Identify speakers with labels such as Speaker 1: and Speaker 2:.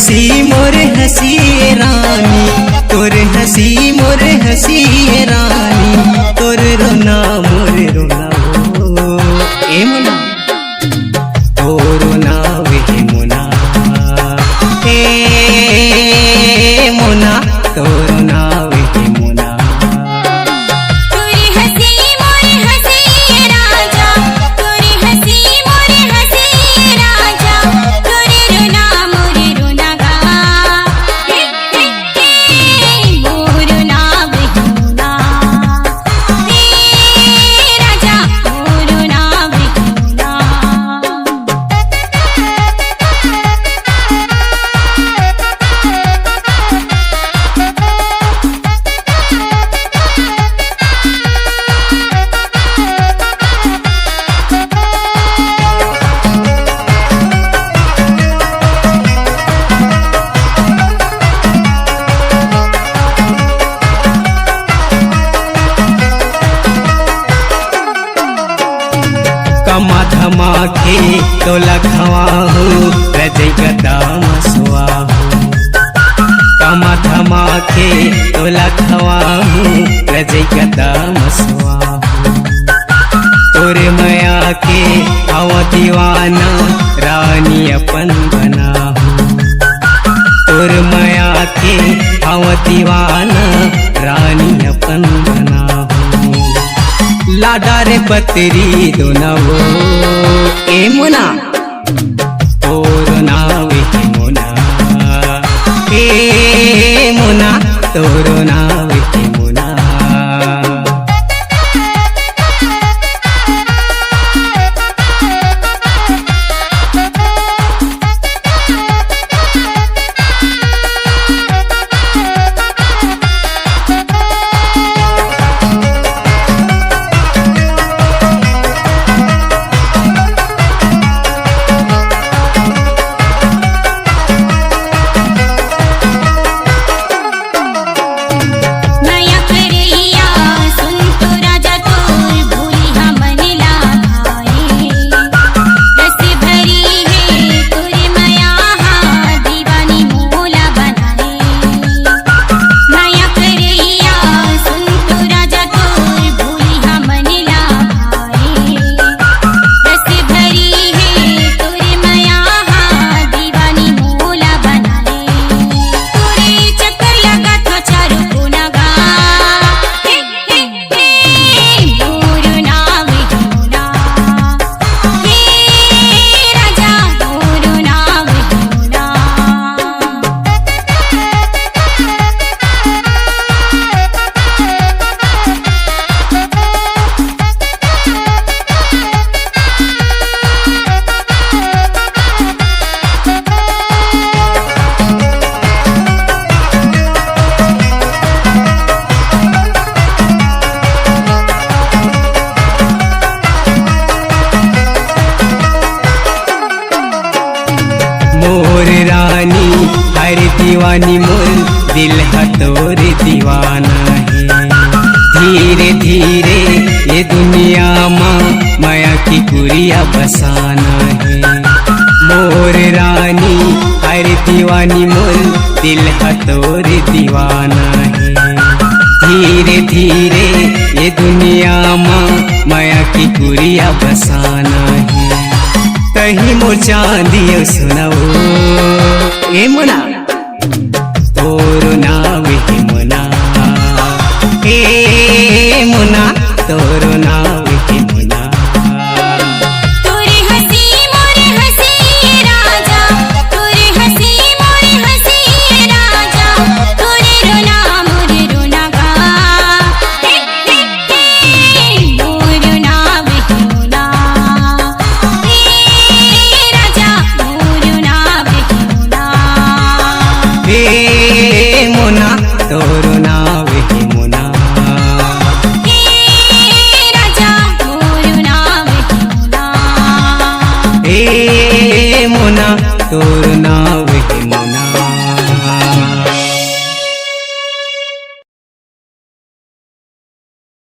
Speaker 1: हसी मोर हसी रानी, तोर हसी मोर हसी रानी, तोर रोना मोर रोना हो ए मुना, तोर रोना वे मुना ए मुना, तोर रोना वे मुना। कमा धमाके तो लखवा हूँ रजई गदाम सुआ हूँ, कमा धमाके तो लखवा हूँ रजई गदाम सुआ हूँ। तोरे मया के हवा दीवाना रानी अपन बना हूँ, तोरे मया के हवा दीवाना रानी अपन बना हूँ। लाडा रे पतरी दोनवो ए मुना, तोर नाव हे मुना ए मुना, तोर नाव हे मुना। मोर रानी हर दीवानी मोर दिल है तोर दीवाना है। धीरे धीरे ये दुनिया माँ माया की कुरिया बसाना है। मोर रानी हर दीवानी मोर दिल है तोर दीवाना है। धीरे धीरे ये दुनिया माँ माया की कुरिया बसाना है। कहीं मोर चांदियो सुनाओ ए मुना, तोर नाव हे मुना ए मुना, तोर नाव हे मुना। ए मुना, तोर नाव हे मुना ए मुना, तोर नाव